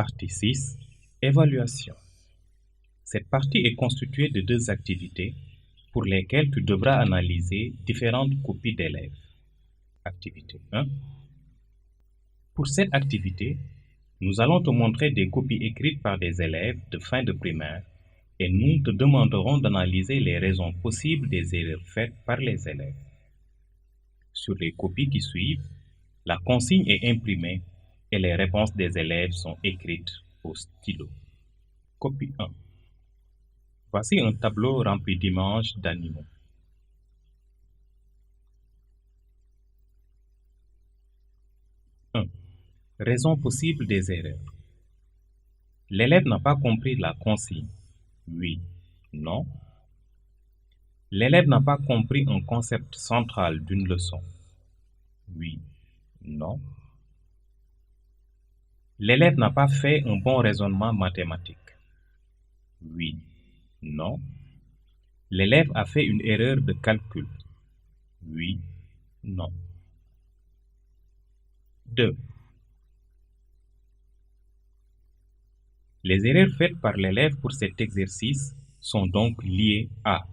Partie 6. Évaluation. Cette partie est constituée de deux activités pour lesquelles tu devras analyser différentes copies d'élèves. Activité 1. Pour cette activité, nous allons te montrer des copies écrites par des élèves de fin de primaire et nous te demanderons d'analyser les raisons possibles des erreurs faites par les élèves. Sur les copies qui suivent, la consigne est imprimée et les réponses des élèves sont écrites au stylo. Copie 1. Voici un tableau rempli d'images d'animaux. 1. Raison possible des erreurs. L'élève n'a pas compris la consigne. Oui, non. L'élève n'a pas compris un concept central d'une leçon. Oui, non. L'élève n'a pas fait un bon raisonnement mathématique. Oui, non. L'élève a fait une erreur de calcul. Oui, non. 2. Les erreurs faites par l'élève pour cet exercice sont donc liées à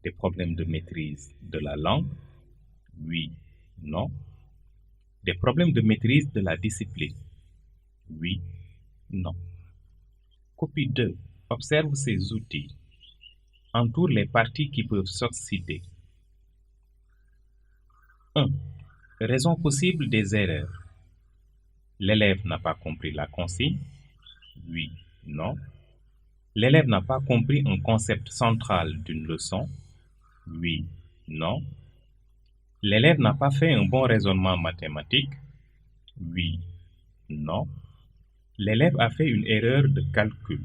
des problèmes de maîtrise de la langue. Oui, non. Des problèmes de maîtrise de la discipline. Oui, non. Copie 2. Observe ces outils. Entoure les parties qui peuvent s'oxyder. 1. Raison possible des erreurs. L'élève n'a pas compris la consigne. Oui, non. L'élève n'a pas compris un concept central d'une leçon. Oui, non. L'élève n'a pas fait un bon raisonnement mathématique. Oui, non. L'élève a fait une erreur de calcul.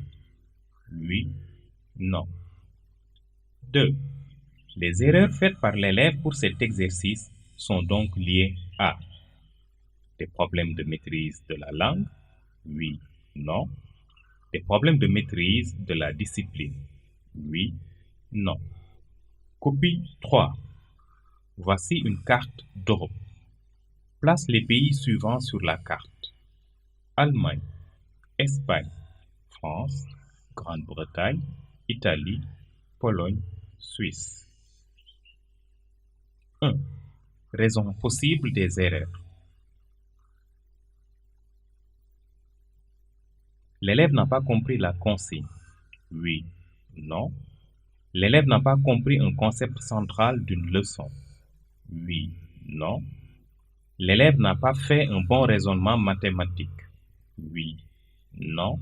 Oui, non. 2. Les erreurs faites par l'élève pour cet exercice sont donc liées à des problèmes de maîtrise de la langue. Oui, non. Des problèmes de maîtrise de la discipline. Oui, non. Copie 3. Voici une carte d'Europe. Place les pays suivants sur la carte. Allemagne, Espagne, France, Grande-Bretagne, Italie, Pologne, Suisse. 1. Raison possible des erreurs. L'élève n'a pas compris la consigne. Oui, non. L'élève n'a pas compris un concept central d'une leçon. Oui, non. L'élève n'a pas fait un bon raisonnement mathématique. Oui, non.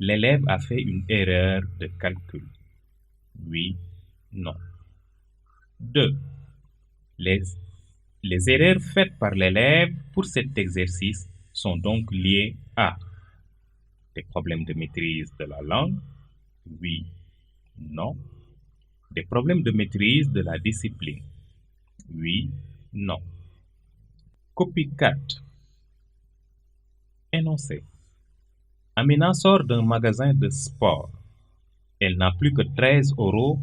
L'élève a fait une erreur de calcul. Oui, non. 2. Les erreurs faites par l'élève pour cet exercice sont donc liées à des problèmes de maîtrise de la langue. Oui, non. Des problèmes de maîtrise de la discipline. Oui, non. Copie 4. Énoncé. Amina sort d'un magasin de sport. Elle n'a plus que 13 €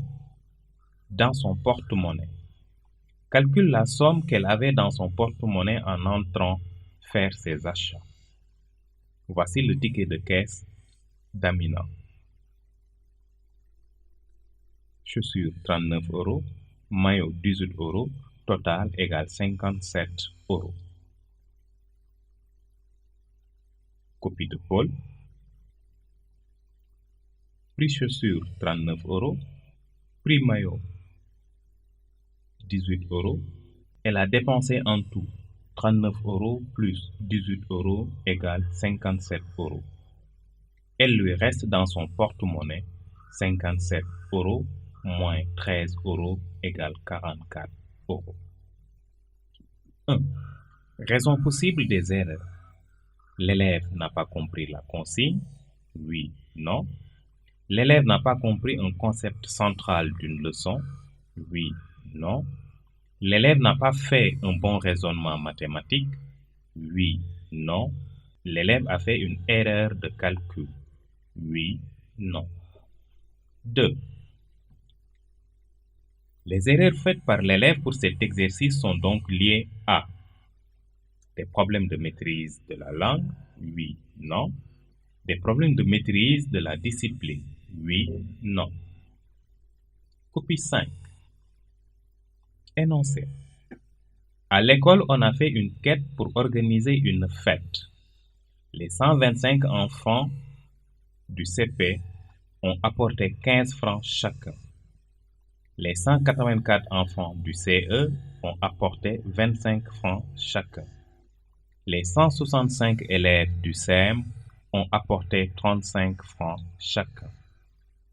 dans son porte-monnaie. Calcule la somme qu'elle avait dans son porte-monnaie en entrant faire ses achats. Voici le ticket de caisse d'Amina. Chaussures 39 €, maillot 18 €, total égale 57 €. Copie de Paul. Prix chaussures 39 €, prix maillot 18 €. Elle a dépensé en tout 39 € plus 18 € égale 57 €. Elle lui reste dans son porte-monnaie 57 € moins 13 € égale 44 €. 1. Raison possible des erreurs. L'élève n'a pas compris la consigne. Oui, non. L'élève n'a pas compris un concept central d'une leçon. Oui, non. L'élève n'a pas fait un bon raisonnement mathématique. Oui, non. L'élève a fait une erreur de calcul. Oui, non. 2. Les erreurs faites par l'élève pour cet exercice sont donc liées à des problèmes de maîtrise de la langue. Oui, non. Des problèmes de maîtrise de la discipline, oui, non. Copie 5. Énoncé. À l'école, on a fait une quête pour organiser une fête. Les 125 enfants du CP ont apporté 15 francs chacun. Les 184 enfants du CE ont apporté 25 francs chacun. Les 165 élèves du CM ont apporté 35 francs chacun.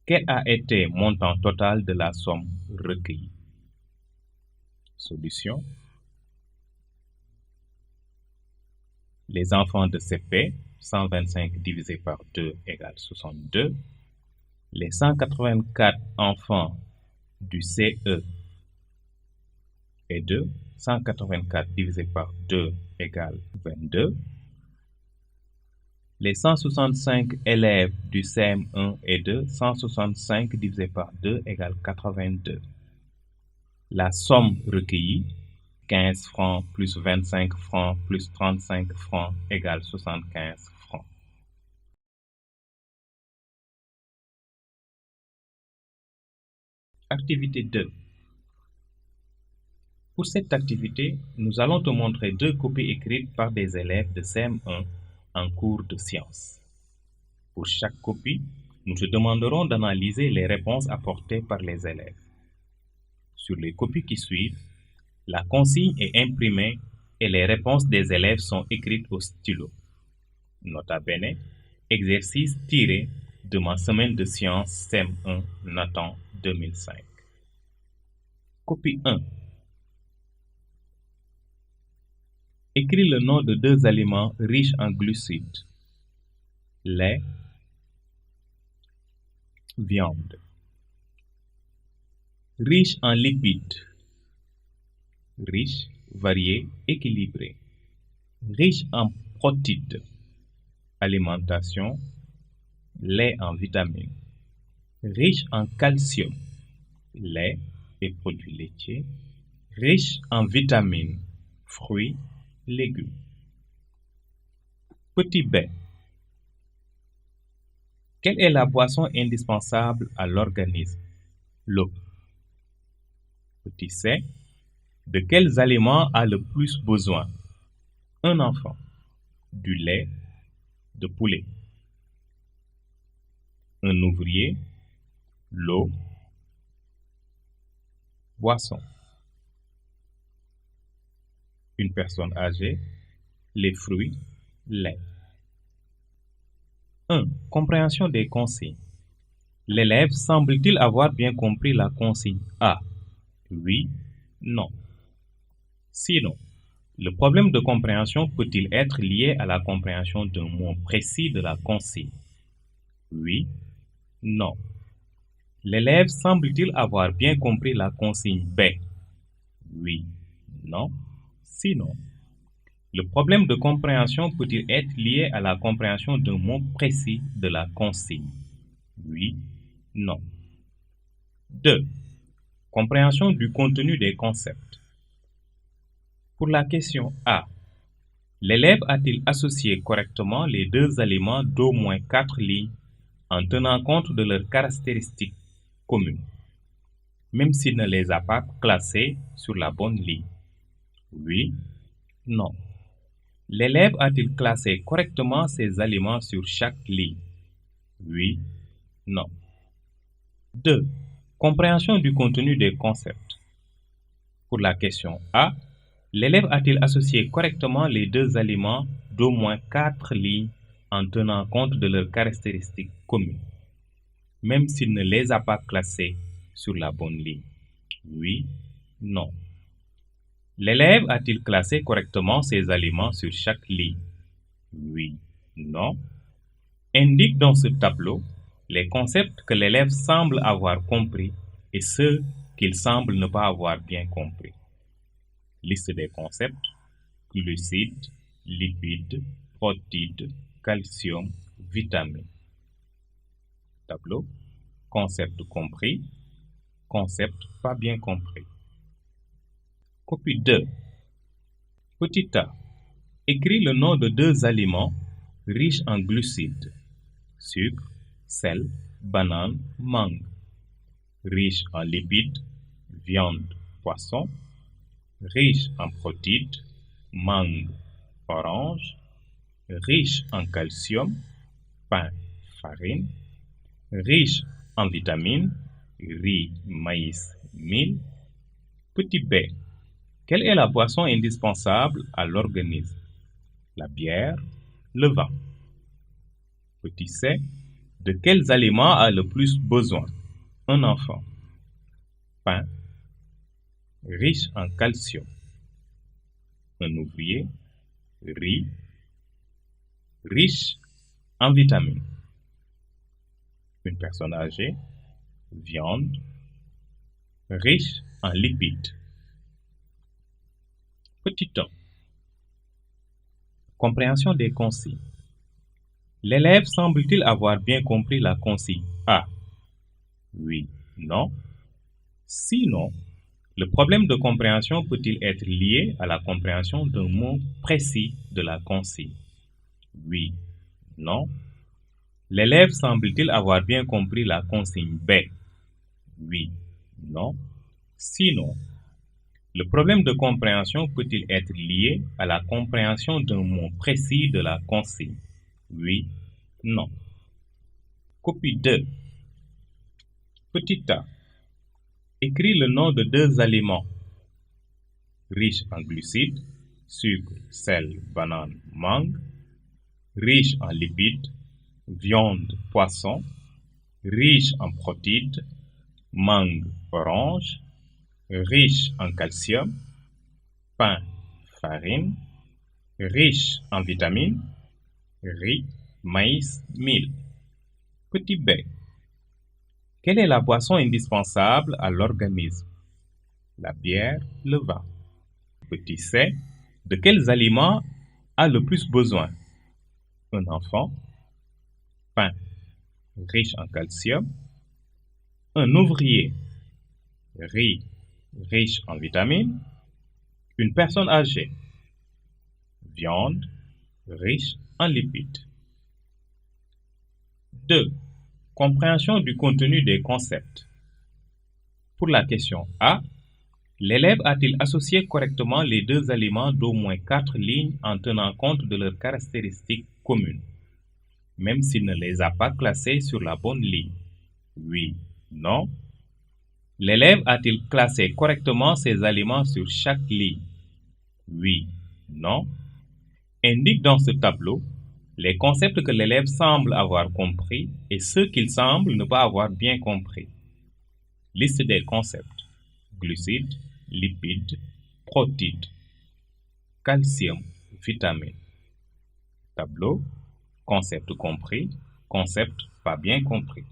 Quel a été le montant total de la somme recueillie? Solution. Les enfants de CP, 125 divisé par 2 égale 62. Les 184 enfants du CE et 2, 184 divisé par 2 égale 22. Les 165 élèves du CM1 et 2, 165 divisé par 2 égale 82. La somme recueillie, 15 francs plus 25 francs plus 35 francs égale 75 francs. Activité 2. Pour cette activité, nous allons te montrer 2 copies écrites par des élèves de CM1 en cours de sciences. Pour chaque copie, nous te demanderons d'analyser les réponses apportées par les élèves. Sur les copies qui suivent, la consigne est imprimée et les réponses des élèves sont écrites au stylo. Nota bene, exercice tiré de ma semaine de sciences CM1 Nathan 2005. Copie 1. Écris le nom de 2 aliments riches en glucides. Lait, viande. Riche en lipides. Riche, varié, équilibré. Riche en protides. Alimentation, lait en vitamines. Riche en calcium. Lait et produits laitiers. Riche en vitamines. Fruits, légumes. Petit b. Quelle est la boisson indispensable à l'organisme? L'eau. Petit c. De quels aliments a le plus besoin un enfant? Du lait, de poulet. Un ouvrier, l'eau, boisson. Une personne âgée, les fruits, lait. 1. Compréhension des consignes. L'élève semble-t-il avoir bien compris la consigne A? Oui, non. Sinon, le problème de compréhension peut-il être lié à la compréhension d'un mot précis de la consigne? Oui, non. L'élève semble-t-il avoir bien compris la consigne B? Oui, non. Sinon, le problème de compréhension peut-il être lié à la compréhension d'un mot précis de la consigne? Oui, non. 2. Compréhension du contenu des concepts. Pour la question A, l'élève a-t-il associé correctement les 2 aliments d'au moins 4 lignes en tenant compte de leurs caractéristiques communes, même s'il ne les a pas classés sur la bonne ligne? Oui, non. L'élève a-t-il classé correctement ces aliments sur chaque ligne? Oui, non. 2. Compréhension du contenu des concepts. Pour la question A, l'élève a-t-il associé correctement les 2 aliments d'au moins 4 lignes en tenant compte de leurs caractéristiques communes, même s'il ne les a pas classés sur la bonne ligne? Oui, non. L'élève a-t-il classé correctement ces aliments sur chaque ligne? Oui, non. Indique dans ce tableau les concepts que l'élève semble avoir compris et ceux qu'il semble ne pas avoir bien compris. Liste des concepts: glucides, lipides, protides, calcium, vitamines. Tableau: concept compris, concept pas bien compris. Copie 2. Petit a. Écris le nom de 2 aliments riche en glucides, sucre, sel, banane, mangue. Riche en lipides, viande, poisson. Riche en protéines, mangue, orange. Riche en calcium, pain, farine. Riche en vitamines, riz, maïs, mil. Petit b. Quelle est la boisson indispensable à l'organisme? La bière, le vin. Petit c. De quels aliments a le plus besoin un enfant? Pain, riche en calcium. Un ouvrier, riz, riche en vitamines. Une personne âgée, viande, riche en lipides. Petit 1. Compréhension des consignes. L'élève semble-t-il avoir bien compris la consigne A? Oui, non. Sinon, le problème de compréhension peut-il être lié à la compréhension d'un mot précis de la consigne? Oui, non. L'élève semble-t-il avoir bien compris la consigne B? Oui, non. Sinon, le problème de compréhension peut-il être lié à la compréhension d'un mot précis de la consigne? Oui, non. Copie 2. Petit a. Écris le nom de deux aliments riches en glucides, sucre, sel, banane, mangue, riches en lipides, viande, poisson, riches en protéines, mangue, orange, riche en calcium, pain, farine, riche en vitamines, riz, maïs, mil. Petit b. Quelle est la boisson indispensable à l'organisme? La bière, le vin. Petit c. De quels aliments a le plus besoin un enfant? Pain, riche en calcium. Un ouvrier, riz, riche en vitamines. Une personne âgée, viande, riche en lipides. 2. Compréhension du contenu des concepts. Pour la question A, l'élève a-t-il associé correctement les deux aliments d'au moins 4 lignes en tenant compte de leurs caractéristiques communes, même s'il ne les a pas classés sur la bonne ligne? Oui, non. L'élève a-t-il classé correctement ces aliments sur chaque ligne? Oui, non. Indique dans ce tableau les concepts que l'élève semble avoir compris et ceux qu'il semble ne pas avoir bien compris. Liste des concepts: glucides, lipides, protéines, calcium, vitamines. Tableau: concept compris, concept pas bien compris.